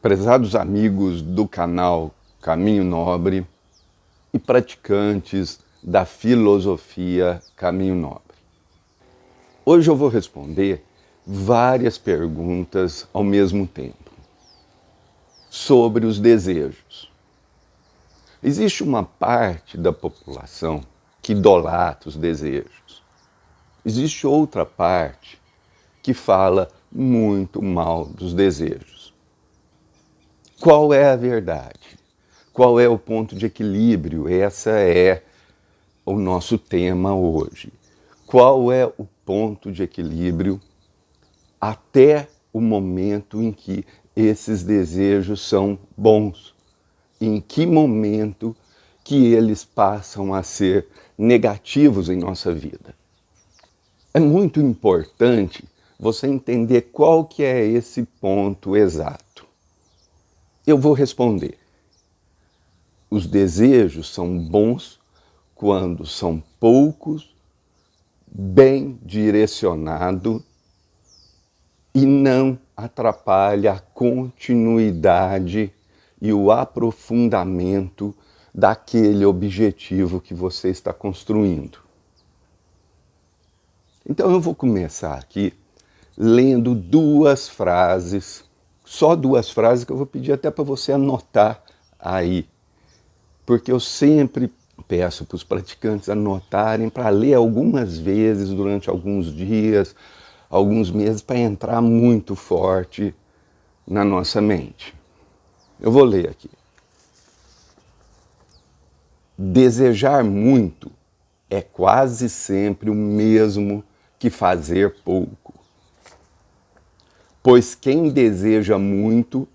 Prezados amigos do canal Caminho Nobre e praticantes da filosofia Caminho Nobre. Hoje eu vou responder várias perguntas ao mesmo tempo sobre os desejos. Existe uma parte da população que idolatra os desejos. Existe outra parte que fala muito mal dos desejos. Qual é a verdade? Qual é o ponto de equilíbrio? Esse é o nosso tema hoje. Qual é o ponto de equilíbrio até o momento em que esses desejos são bons? Em que momento que eles passam a ser negativos em nossa vida? É muito importante você entender qual que é esse ponto exato. Eu vou responder. Os desejos são bons quando são poucos, bem direcionados e não atrapalha a continuidade e o aprofundamento daquele objetivo que você está construindo. Então eu vou começar aqui lendo duas frases, só duas frases que eu vou pedir até para você anotar aí, porque eu sempre peço para os praticantes anotarem para ler algumas vezes durante alguns dias, alguns meses, para entrar muito forte na nossa mente. Eu vou ler aqui. Desejar muito é quase sempre o mesmo que fazer pouco. Pois quem deseja muito,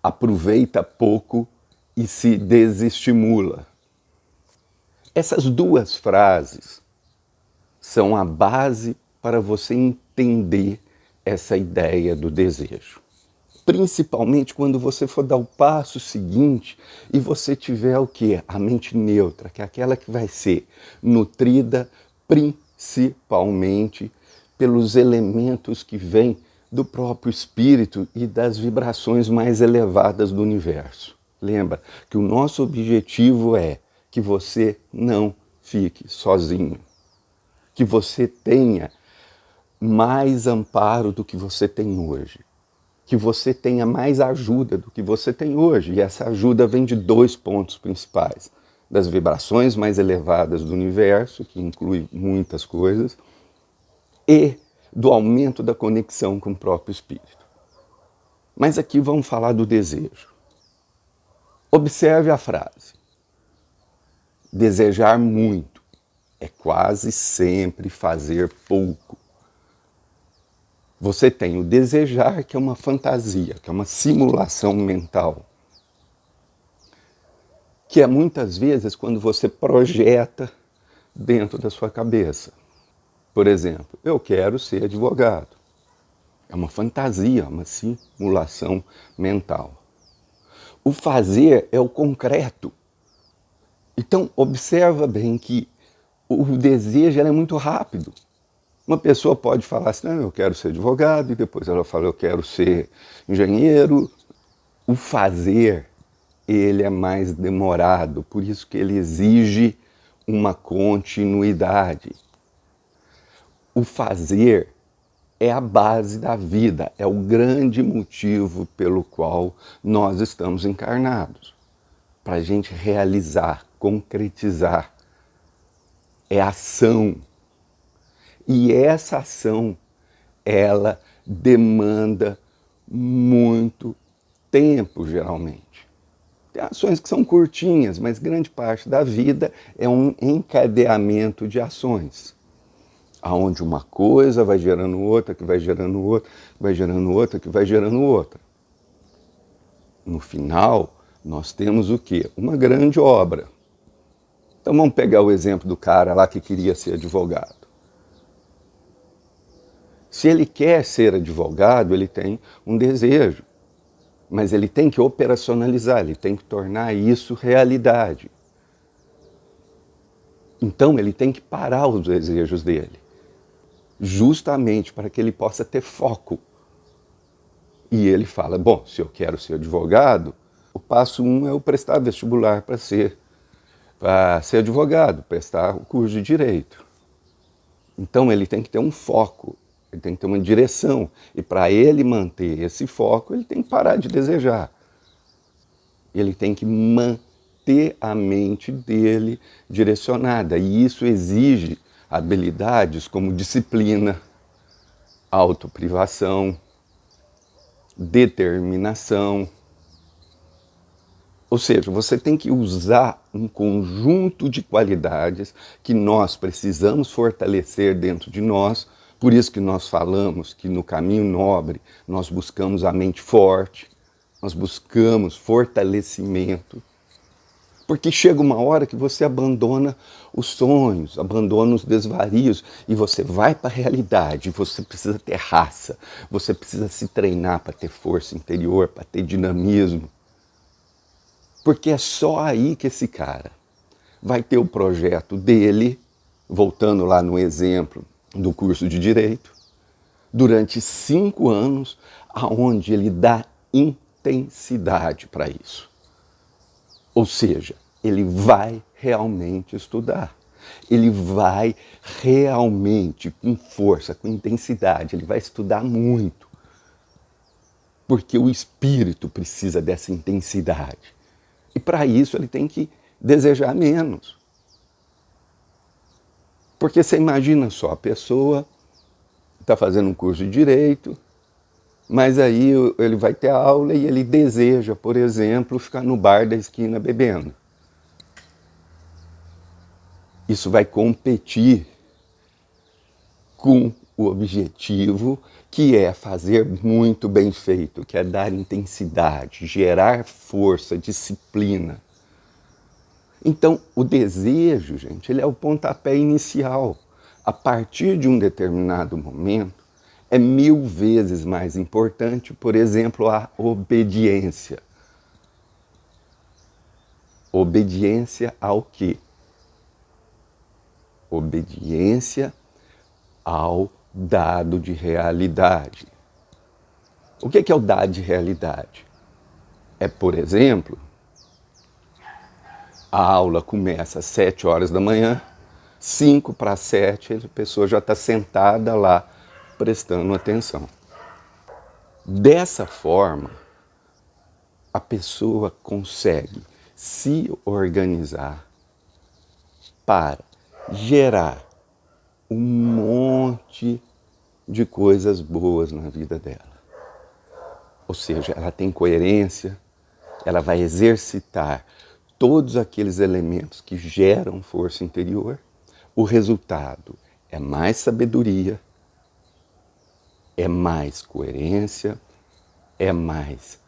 aproveita pouco e se desestimula. Essas duas frases são a base para você entender essa ideia do desejo. Principalmente quando você for dar o passo seguinte e você tiver o quê? A mente neutra, que é aquela que vai ser nutrida principalmente pelos elementos que vêm do próprio espírito e das vibrações mais elevadas do universo. Lembra que o nosso objetivo é que você não fique sozinho, que você tenha mais amparo do que você tem hoje, que você tenha mais ajuda do que você tem hoje. E essa ajuda vem de dois pontos principais: das vibrações mais elevadas do universo, que inclui muitas coisas, e do aumento da conexão com o próprio espírito. Mas aqui vamos falar do desejo. Observe a frase. Desejar muito é quase sempre fazer pouco. Você tem o desejar, que é uma fantasia, que é uma simulação mental, que é muitas vezes quando você projeta dentro da sua cabeça. Por exemplo, eu quero ser advogado. É uma fantasia, uma simulação mental. O fazer é o concreto. Então, observa bem que o desejo é muito rápido. Uma pessoa pode falar assim, não, eu quero ser advogado, e depois ela fala, eu quero ser engenheiro. O fazer, ele é mais demorado, por isso que ele exige uma continuidade. O fazer é a base da vida, é o grande motivo pelo qual nós estamos encarnados. Para a gente realizar, concretizar. É ação. E essa ação, ela demanda muito tempo, geralmente. Tem ações que são curtinhas, mas grande parte da vida é um encadeamento de ações, aonde uma coisa vai gerando outra, que vai gerando outra, vai gerando outra, que vai gerando outra. No final, nós temos o quê? Uma grande obra. Então vamos pegar o exemplo do cara lá que queria ser advogado. Se ele quer ser advogado, ele tem um desejo, mas ele tem que operacionalizar, ele tem que tornar isso realidade. Então ele tem que parar os desejos dele, justamente para que ele possa ter foco. E ele fala, bom, se eu quero ser advogado, o passo 1 é eu prestar vestibular para ser advogado, prestar o curso de direito. Então ele tem que ter um foco, ele tem que ter uma direção. E para ele manter esse foco, ele tem que parar de desejar. Ele tem que manter a mente dele direcionada. E isso exige habilidades como disciplina, autoprivação, determinação. Ou seja, você tem que usar um conjunto de qualidades que nós precisamos fortalecer dentro de nós. Por isso que nós falamos que no caminho nobre nós buscamos a mente forte, nós buscamos fortalecimento. Porque chega uma hora que você abandona os sonhos, abandona os desvarios e você vai para a realidade. Você precisa ter raça, você precisa se treinar para ter força interior, para ter dinamismo. Porque é só aí que esse cara vai ter o projeto dele, voltando lá no exemplo do curso de Direito, durante 5 anos, aonde ele dá intensidade para isso. Ou seja, ele vai realmente estudar. Ele vai realmente, com força, com intensidade, ele vai estudar muito. Porque o espírito precisa dessa intensidade. E para isso ele tem que desejar menos. Porque você imagina só, a pessoa está fazendo um curso de direito, mas aí ele vai ter aula e ele deseja, por exemplo, ficar no bar da esquina bebendo. Isso vai competir com o objetivo que é fazer muito bem feito, que é dar intensidade, gerar força, disciplina. Então, o desejo, gente, ele é o pontapé inicial. A partir de um determinado momento, é 1000 vezes mais importante, por exemplo, a obediência. Obediência ao quê? Obediência ao dado de realidade. O que é o dado de realidade? É, por exemplo, a aula começa às 7 horas da manhã, 5 para 7, a pessoa já está sentada lá, prestando atenção. Dessa forma, a pessoa consegue se organizar para gerar um monte de coisas boas na vida dela. Ou seja, ela tem coerência, ela vai exercitar todos aqueles elementos que geram força interior. O resultado é mais sabedoria, é mais coerência, é mais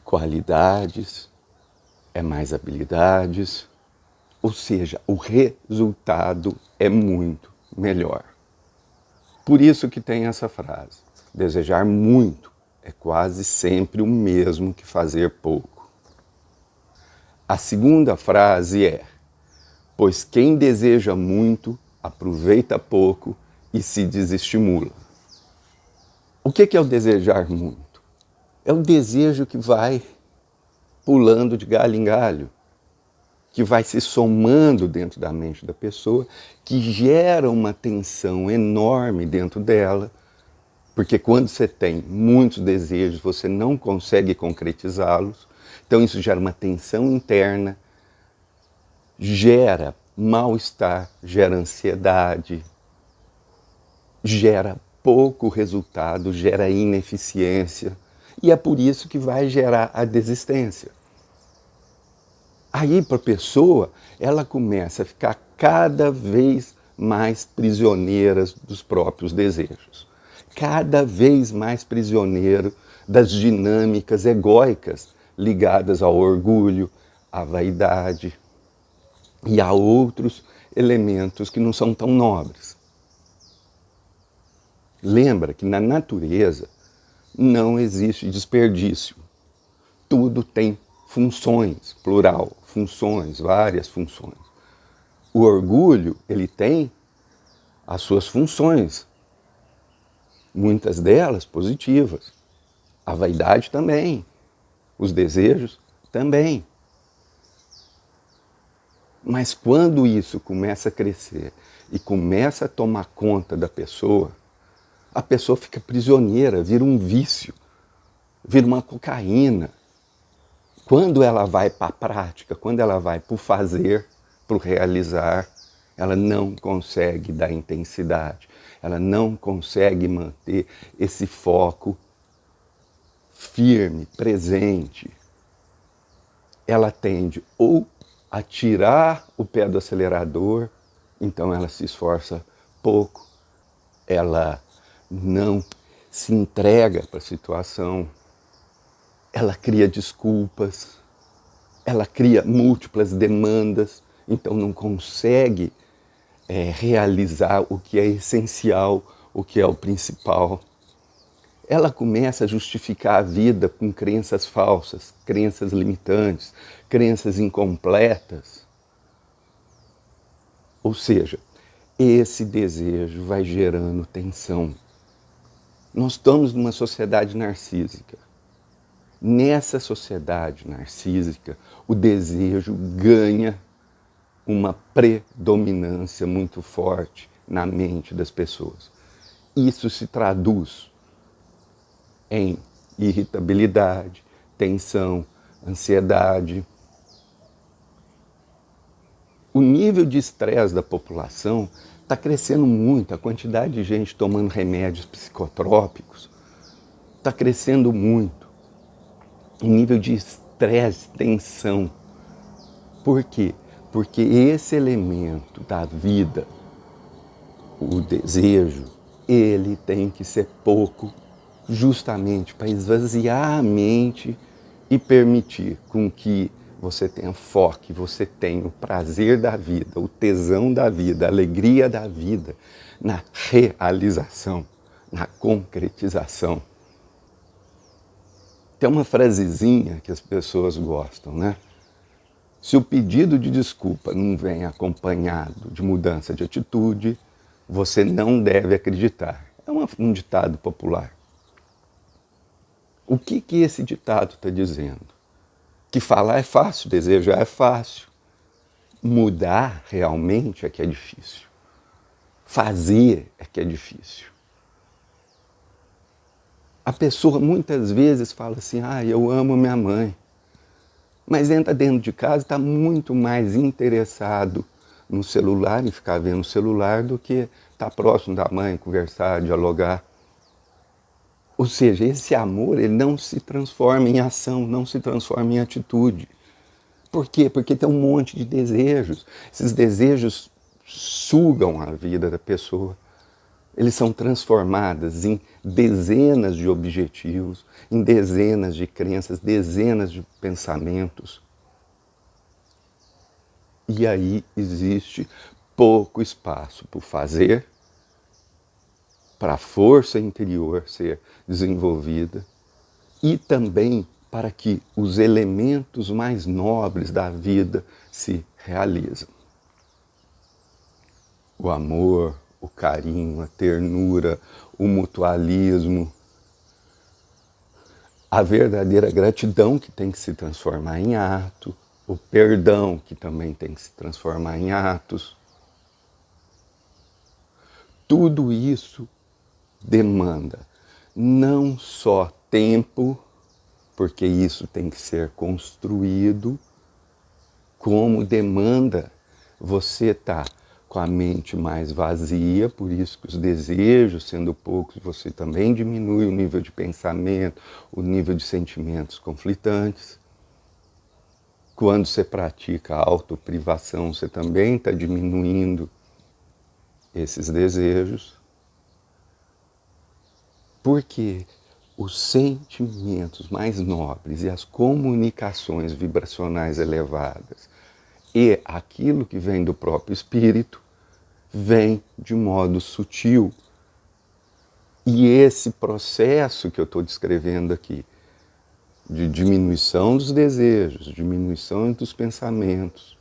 qualidades, é mais habilidades. Ou seja, o resultado é muito melhor. Por isso que tem essa frase: desejar muito é quase sempre o mesmo que fazer pouco. A segunda frase é: pois quem deseja muito aproveita pouco e se desestimula. O que é o desejar muito? É o desejo que vai pulando de galho em galho, que vai se somando dentro da mente da pessoa, que gera uma tensão enorme dentro dela, porque quando você tem muitos desejos, você não consegue concretizá-los, então isso gera uma tensão interna, gera mal-estar, gera ansiedade, gera pouco resultado, gera ineficiência, e é por isso que vai gerar a desistência. Aí, para a pessoa, ela começa a ficar cada vez mais prisioneira dos próprios desejos. Cada vez mais prisioneiro das dinâmicas egóicas ligadas ao orgulho, à vaidade e a outros elementos que não são tão nobres. Lembra que na natureza não existe desperdício. Tudo tem funções, plural, funções, várias funções. O orgulho, ele tem as suas funções, muitas delas positivas. A vaidade também, os desejos também. Mas quando isso começa a crescer e começa a tomar conta da pessoa, a pessoa fica prisioneira, vira um vício, vira uma cocaína. Quando ela vai para a prática, quando ela vai para o fazer, para o realizar, ela não consegue dar intensidade, ela não consegue manter esse foco firme, presente. Ela tende ou a tirar o pé do acelerador, então ela se esforça pouco, ela não se entrega para a situação, ela cria desculpas, ela cria múltiplas demandas, então não consegue realizar o que é essencial, o que é o principal. Ela começa a justificar a vida com crenças falsas, crenças limitantes, crenças incompletas. Ou seja, esse desejo vai gerando tensão. Nós estamos numa sociedade narcísica. Nessa sociedade narcísica, o desejo ganha uma predominância muito forte na mente das pessoas. Isso se traduz em irritabilidade, tensão, ansiedade. O nível de estresse da população está crescendo muito, a quantidade de gente tomando remédios psicotrópicos está crescendo muito. O nível de estresse, tensão. Por quê? Porque esse elemento da vida, o desejo, ele tem que ser pouco, justamente para esvaziar a mente e permitir com que você tenha foco, você tenha o prazer da vida, o tesão da vida, a alegria da vida, na realização, na concretização. Tem uma frasezinha que as pessoas gostam, né? Se o pedido de desculpa não vem acompanhado de mudança de atitude, você não deve acreditar. É um ditado popular. O que esse ditado está dizendo? Que falar é fácil, desejar é fácil. Mudar realmente é que é difícil. Fazer é que é difícil. A pessoa muitas vezes fala assim, eu amo minha mãe. Mas entra dentro de casa e está muito mais interessado no celular, em ficar vendo o celular, do que estar próximo da mãe, conversar, dialogar. Ou seja, esse amor ele não se transforma em ação, não se transforma em atitude. Por quê? Porque tem um monte de desejos. Esses desejos sugam a vida da pessoa. Eles são transformados em dezenas de objetivos, em dezenas de crenças, dezenas de pensamentos. E aí existe pouco espaço para o fazer, para a força interior ser desenvolvida e também para que os elementos mais nobres da vida se realizem. O amor, o carinho, a ternura, o mutualismo, a verdadeira gratidão que tem que se transformar em ato, o perdão que também tem que se transformar em atos. Tudo isso demanda não só tempo, porque isso tem que ser construído, como demanda você estar com a mente mais vazia, por isso que os desejos sendo poucos, você também diminui o nível de pensamento, o nível de sentimentos conflitantes. Quando você pratica a autoprivação, você também está diminuindo esses desejos. Porque os sentimentos mais nobres e as comunicações vibracionais elevadas e aquilo que vem do próprio espírito vem de modo sutil. E esse processo que eu estou descrevendo aqui, de diminuição dos desejos, diminuição dos pensamentos,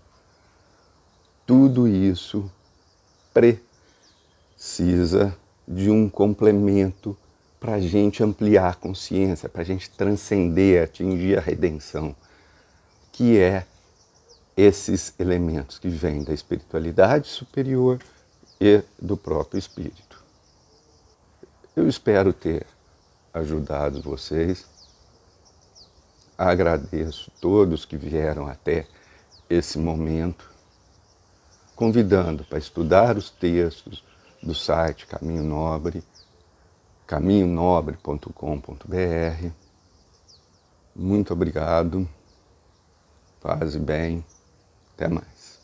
tudo isso precisa de um complemento para a gente ampliar a consciência, para a gente transcender, atingir a redenção, que é esses elementos que vêm da espiritualidade superior e do próprio espírito. Eu espero ter ajudado vocês. Agradeço todos que vieram até esse momento, convidando para estudar os textos do site Caminho Nobre, caminhonobre.com.br. Muito obrigado, paz e bem, até mais.